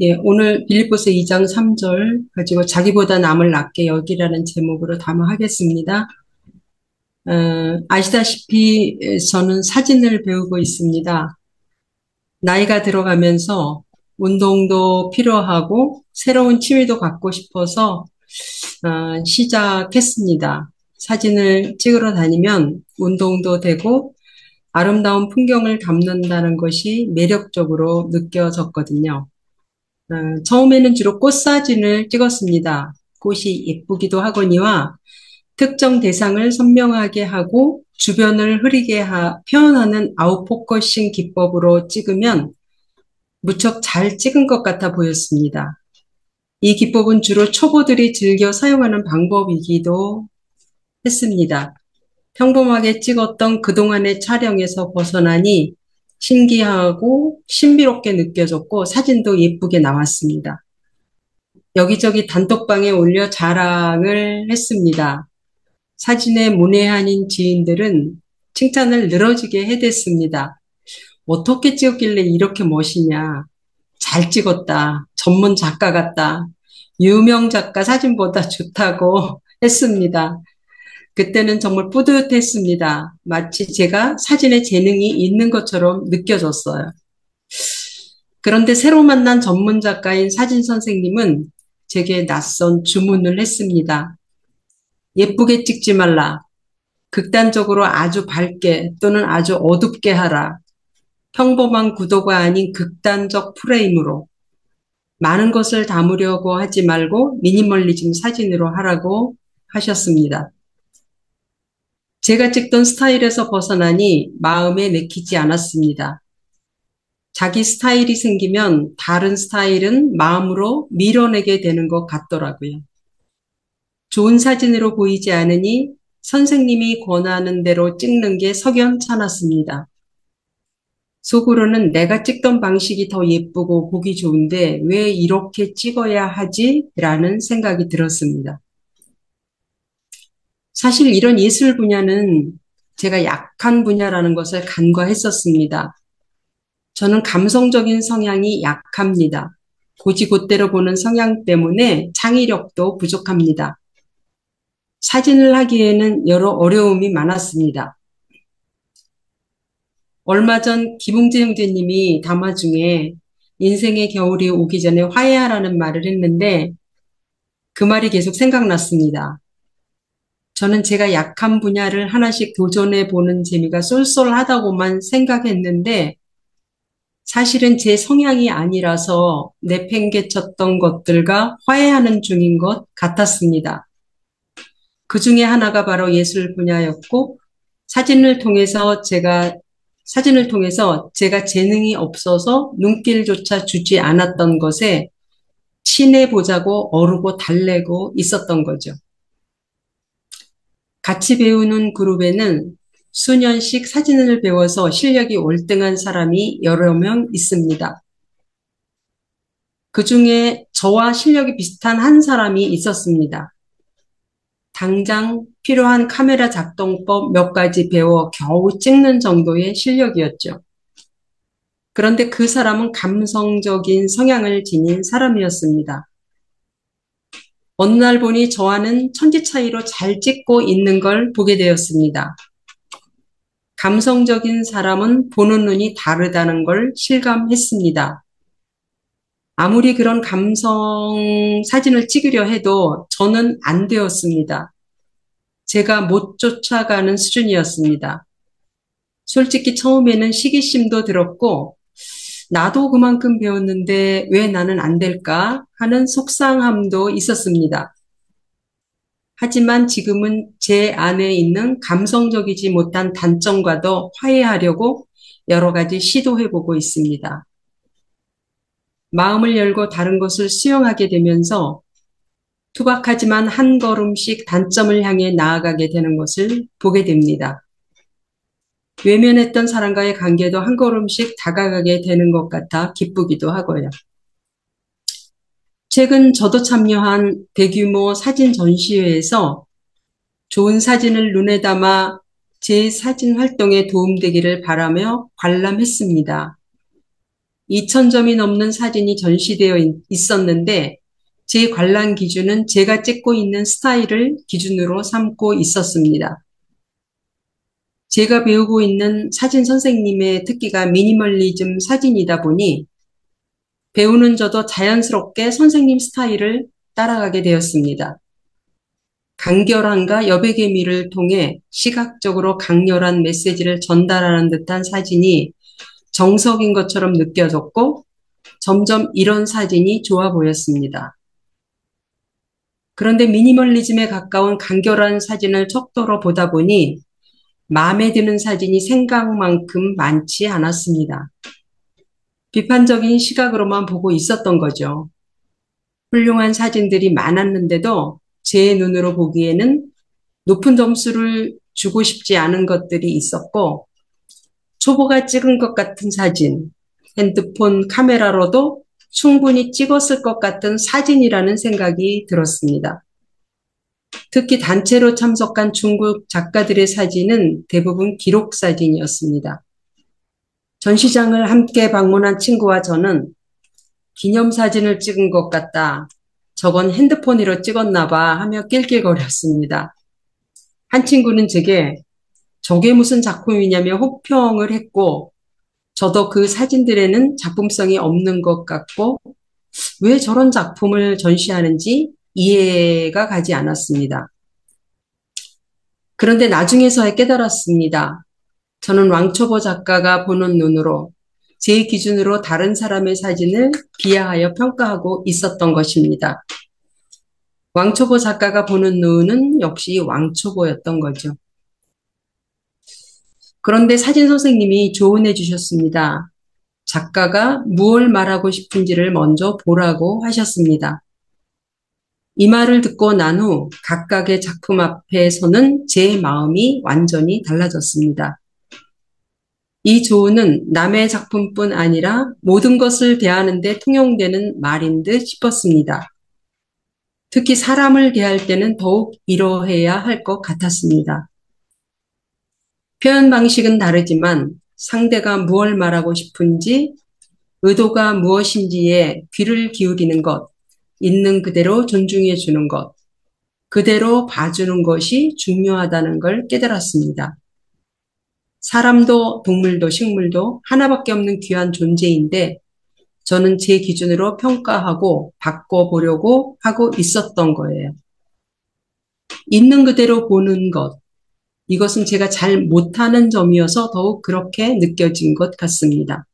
예, 오늘 빌립보서 2장 3절 가지고 자기보다 남을 낫게 여기라는 제목으로 담화하겠습니다. 아시다시피 저는 사진을 배우고 있습니다. 나이가 들어가면서 운동도 필요하고 새로운 취미도 갖고 싶어서 시작했습니다. 사진을 찍으러 다니면 운동도 되고 아름다운 풍경을 담는다는 것이 매력적으로 느껴졌거든요. 처음에는 주로 꽃 사진을 찍었습니다. 꽃이 예쁘기도 하거니와 특정 대상을 선명하게 하고 주변을 흐리게 표현하는 아웃포커싱 기법으로 찍으면 무척 잘 찍은 것 같아 보였습니다. 이 기법은 주로 초보들이 즐겨 사용하는 방법이기도 했습니다. 평범하게 찍었던 그동안의 촬영에서 벗어나니 신기하고 신비롭게 느껴졌고 사진도 예쁘게 나왔습니다. 여기저기 단톡방에 올려 자랑을 했습니다. 사진에 문외한인 지인들은 칭찬을 늘어지게 해댔습니다. 어떻게 찍었길래 이렇게 멋이냐? 잘 찍었다. 전문 작가 같다. 유명 작가 사진보다 좋다고 했습니다. 그때는 정말 뿌듯했습니다. 마치 제가 사진에 재능이 있는 것처럼 느껴졌어요. 그런데 새로 만난 전문 작가인 사진 선생님은 제게 낯선 주문을 했습니다. 예쁘게 찍지 말라. 극단적으로 아주 밝게 또는 아주 어둡게 하라. 평범한 구도가 아닌 극단적 프레임으로 많은 것을 담으려고 하지 말고 미니멀리즘 사진으로 하라고 하셨습니다. 제가 찍던 스타일에서 벗어나니 마음에 내키지 않았습니다. 자기 스타일이 생기면 다른 스타일은 마음으로 밀어내게 되는 것 같더라고요. 좋은 사진으로 보이지 않으니 선생님이 권하는 대로 찍는 게 석연찮았습니다. 속으로는 내가 찍던 방식이 더 예쁘고 보기 좋은데 왜 이렇게 찍어야 하지? 라는 생각이 들었습니다. 사실 이런 예술 분야는 제가 약한 분야라는 것을 간과했었습니다. 저는 감성적인 성향이 약합니다. 곧이곧대로 보는 성향 때문에 창의력도 부족합니다. 사진을 하기에는 여러 어려움이 많았습니다. 얼마 전 김웅재 형제님이 담화 중에 인생의 겨울이 오기 전에 화해하라는 말을 했는데 그 말이 계속 생각났습니다. 저는 제가 약한 분야를 하나씩 도전해 보는 재미가 쏠쏠하다고만 생각했는데 사실은 제 성향이 아니라서 내팽개쳤던 것들과 화해하는 중인 것 같았습니다. 그 중에 하나가 바로 예술 분야였고 사진을 통해서 제가 재능이 없어서 눈길조차 주지 않았던 것에 친해보자고 어르고 달래고 있었던 거죠. 같이 배우는 그룹에는 수년씩 사진을 배워서 실력이 월등한 사람이 여러 명 있습니다. 그 중에 저와 실력이 비슷한 한 사람이 있었습니다. 당장 필요한 카메라 작동법 몇 가지 배워 겨우 찍는 정도의 실력이었죠. 그런데 그 사람은 감성적인 성향을 지닌 사람이었습니다. 어느 날 보니 저와는 천지 차이로 잘 찍고 있는 걸 보게 되었습니다. 감성적인 사람은 보는 눈이 다르다는 걸 실감했습니다. 아무리 그런 감성 사진을 찍으려 해도 저는 안 되었습니다. 제가 못 쫓아가는 수준이었습니다. 솔직히 처음에는 시기심도 들었고 나도 그만큼 배웠는데 왜 나는 안 될까 하는 속상함도 있었습니다. 하지만 지금은 제 안에 있는 감성적이지 못한 단점과도 화해하려고 여러 가지 시도해보고 있습니다. 마음을 열고 다른 것을 수용하게 되면서 투박하지만 한 걸음씩 단점을 향해 나아가게 되는 것을 보게 됩니다. 외면했던 사람과의 관계도 한 걸음씩 다가가게 되는 것 같아 기쁘기도 하고요. 최근 저도 참여한 대규모 사진 전시회에서 좋은 사진을 눈에 담아 제 사진 활동에 도움되기를 바라며 관람했습니다. 2,000점이 넘는 사진이 전시되어 있었는데 제 관람 기준은 제가 찍고 있는 스타일을 기준으로 삼고 있었습니다. 제가 배우고 있는 사진 선생님의 특기가 미니멀리즘 사진이다 보니 배우는 저도 자연스럽게 선생님 스타일을 따라가게 되었습니다. 간결함과 여백의 미를 통해 시각적으로 강렬한 메시지를 전달하는 듯한 사진이 정석인 것처럼 느껴졌고 점점 이런 사진이 좋아 보였습니다. 그런데 미니멀리즘에 가까운 간결한 사진을 척도로 보다 보니 마음에 드는 사진이 생각만큼 많지 않았습니다. 비판적인 시각으로만 보고 있었던 거죠. 훌륭한 사진들이 많았는데도 제 눈으로 보기에는 높은 점수를 주고 싶지 않은 것들이 있었고 초보가 찍은 것 같은 사진, 핸드폰 카메라로도 충분히 찍었을 것 같은 사진이라는 생각이 들었습니다. 특히 단체로 참석한 중국 작가들의 사진은 대부분 기록 사진이었습니다. 전시장을 함께 방문한 친구와 저는 기념사진을 찍은 것 같다. 저건 핸드폰으로 찍었나 봐 하며 낄낄거렸습니다. 한 친구는 제게 저게 무슨 작품이냐며 혹평을 했고 저도 그 사진들에는 작품성이 없는 것 같고 왜 저런 작품을 전시하는지 이해가 가지 않았습니다. 그런데 나중에서야 깨달았습니다. 저는 왕초보 작가가 보는 눈으로 제 기준으로 다른 사람의 사진을 비하하여 평가하고 있었던 것입니다. 왕초보 작가가 보는 눈은 역시 왕초보였던 거죠. 그런데 사진 선생님이 조언해 주셨습니다. 작가가 무엇을 말하고 싶은지를 먼저 보라고 하셨습니다. 이 말을 듣고 난 후 각각의 작품 앞에 서는 제 마음이 완전히 달라졌습니다. 이 조언은 남의 작품뿐 아니라 모든 것을 대하는 데 통용되는 말인 듯 싶었습니다. 특히 사람을 대할 때는 더욱 이러해야 할 것 같았습니다. 표현 방식은 다르지만 상대가 무엇을 말하고 싶은지, 의도가 무엇인지에 귀를 기울이는 것, 있는 그대로 존중해 주는 것, 그대로 봐주는 것이 중요하다는 걸 깨달았습니다. 사람도 동물도 식물도 하나밖에 없는 귀한 존재인데 저는 제 기준으로 평가하고 바꿔보려고 하고 있었던 거예요. 있는 그대로 보는 것, 이것은 제가 잘 못하는 점이어서 더욱 그렇게 느껴진 것 같습니다.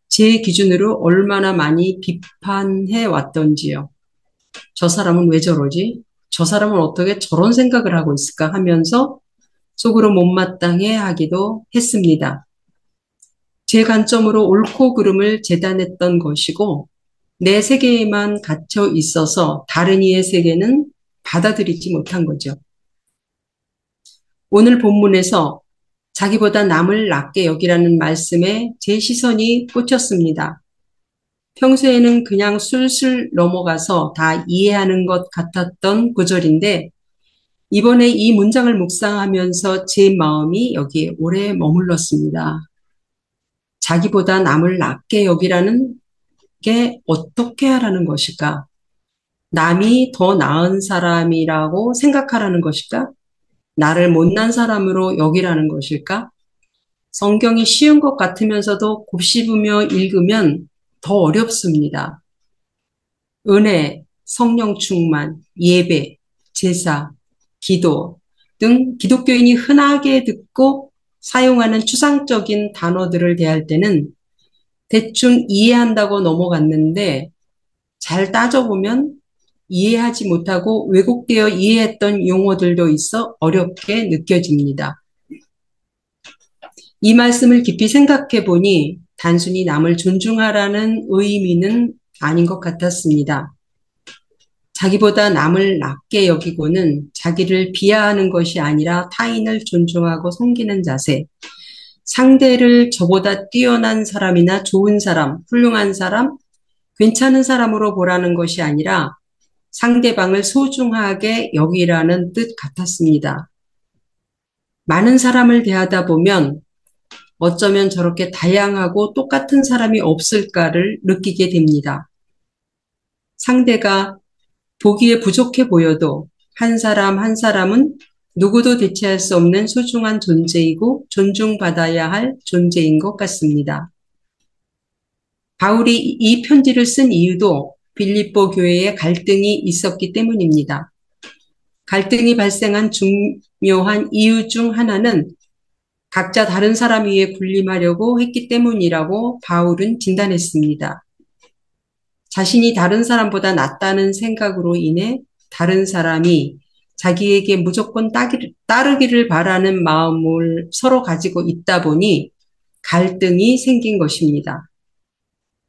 제 기준으로 얼마나 많이 비판해 왔던지요. 저 사람은 왜 저러지? 저 사람은 어떻게 저런 생각을 하고 있을까 하면서 속으로 못마땅해 하기도 했습니다. 제 관점으로 옳고 그름을 재단했던 것이고 내 세계에만 갇혀 있어서 다른 이의 세계는 받아들이지 못한 거죠. 오늘 본문에서 자기보다 남을 낮게 여기라는 말씀에 제 시선이 꽂혔습니다. 평소에는 그냥 술술 넘어가서 다 이해하는 것 같았던 구절인데 이번에 이 문장을 묵상하면서 제 마음이 여기에 오래 머물렀습니다. 자기보다 남을 낮게 여기라는 게 어떻게 하라는 것일까? 남이 더 나은 사람이라고 생각하라는 것일까? 나를 못난 사람으로 여기라는 것일까? 성경이 쉬운 것 같으면서도 곱씹으며 읽으면 더 어렵습니다. 은혜, 성령 충만, 예배, 제사, 기도 등 기독교인이 흔하게 듣고 사용하는 추상적인 단어들을 대할 때는 대충 이해한다고 넘어갔는데 잘 따져보면 이해하지 못하고 왜곡되어 이해했던 용어들도 있어 어렵게 느껴집니다. 이 말씀을 깊이 생각해 보니 단순히 남을 존중하라는 의미는 아닌 것 같았습니다. 자기보다 남을 낮게 여기고는 자기를 비하하는 것이 아니라 타인을 존중하고 섬기는 자세, 상대를 저보다 뛰어난 사람이나 좋은 사람, 훌륭한 사람, 괜찮은 사람으로 보라는 것이 아니라 상대방을 소중하게 여기라는 뜻 같았습니다. 많은 사람을 대하다 보면 어쩌면 저렇게 다양하고 똑같은 사람이 없을까를 느끼게 됩니다. 상대가 보기에 부족해 보여도 한 사람 한 사람은 누구도 대체할 수 없는 소중한 존재이고 존중받아야 할 존재인 것 같습니다. 바울이 이 편지를 쓴 이유도 빌립보 교회에 갈등이 있었기 때문입니다. 갈등이 발생한 중요한 이유 중 하나는 각자 다른 사람 위에 군림하려고 했기 때문이라고 바울은 진단했습니다. 자신이 다른 사람보다 낫다는 생각으로 인해 다른 사람이 자기에게 무조건 따르기를 바라는 마음을 서로 가지고 있다 보니 갈등이 생긴 것입니다.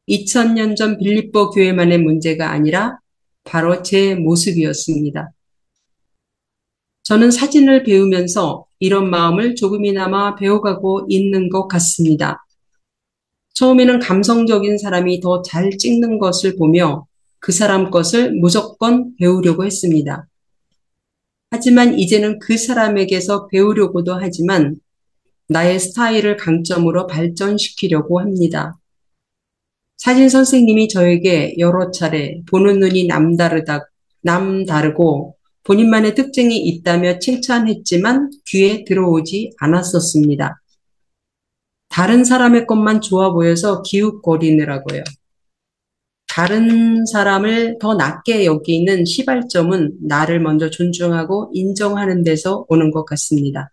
2000년 전 빌립보 교회만의 문제가 아니라 바로 제 모습이었습니다. 저는 사진을 배우면서 이런 마음을 조금이나마 배워가고 있는 것 같습니다. 처음에는 감성적인 사람이 더 잘 찍는 것을 보며 그 사람 것을 무조건 배우려고 했습니다. 하지만 이제는 그 사람에게서 배우려고도 하지만 나의 스타일을 강점으로 발전시키려고 합니다. 사진 선생님이 저에게 여러 차례 보는 눈이 남다르고 본인만의 특징이 있다며 칭찬했지만 귀에 들어오지 않았었습니다. 다른 사람의 것만 좋아 보여서 기웃거리느라고요. 다른 사람을 더 낮게 여기는 시발점은 나를 먼저 존중하고 인정하는 데서 오는 것 같습니다.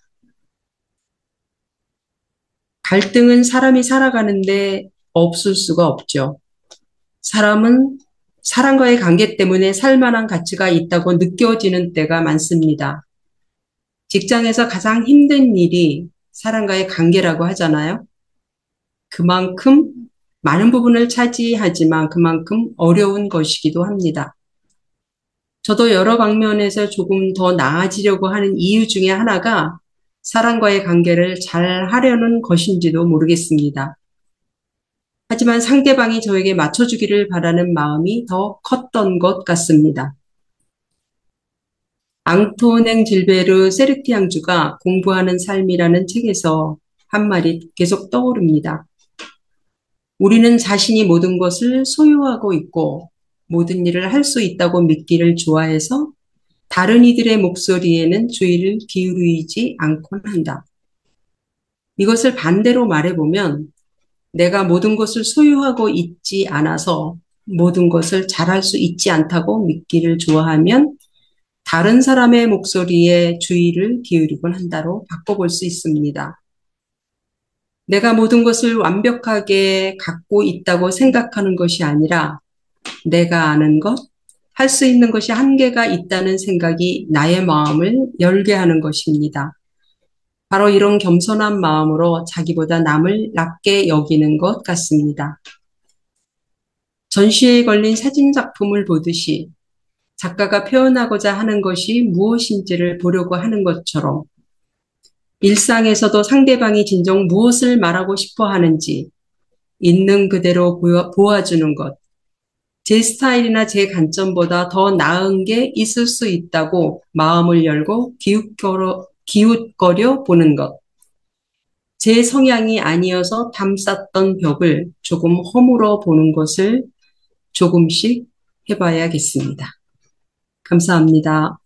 갈등은 사람이 살아가는데 없을 수가 없죠. 사람은 사람과의 관계 때문에 살만한 가치가 있다고 느껴지는 때가 많습니다. 직장에서 가장 힘든 일이 사람과의 관계라고 하잖아요. 그만큼 많은 부분을 차지하지만 그만큼 어려운 것이기도 합니다. 저도 여러 방면에서 조금 더 나아지려고 하는 이유 중에 하나가 사람과의 관계를 잘 하려는 것인지도 모르겠습니다. 하지만 상대방이 저에게 맞춰주기를 바라는 마음이 더 컸던 것 같습니다. 앙토냉 질베르 세르티앙주가 공부하는 삶이라는 책에서 한 말이 계속 떠오릅니다. 우리는 자신이 모든 것을 소유하고 있고 모든 일을 할 수 있다고 믿기를 좋아해서 다른 이들의 목소리에는 주의를 기울이지 않곤 한다. 이것을 반대로 말해보면 내가 모든 것을 소유하고 있지 않아서 모든 것을 잘할 수 있지 않다고 믿기를 좋아하면 다른 사람의 목소리에 주의를 기울이곤 한다로 바꿔볼 수 있습니다. 내가 모든 것을 완벽하게 갖고 있다고 생각하는 것이 아니라 내가 아는 것, 할 수 있는 것이 한계가 있다는 생각이 나의 마음을 열게 하는 것입니다. 바로 이런 겸손한 마음으로 자기보다 남을 낮게 여기는 것 같습니다. 전시회에 걸린 사진 작품을 보듯이 작가가 표현하고자 하는 것이 무엇인지를 보려고 하는 것처럼 일상에서도 상대방이 진정 무엇을 말하고 싶어 하는지 있는 그대로 보아주는 것, 제 스타일이나 제 관점보다 더 나은 게 있을 수 있다고 마음을 열고 기웃거려 보는 것, 제 성향이 아니어서 담쌌던 벽을 조금 허물어 보는 것을 조금씩 해봐야겠습니다. 감사합니다.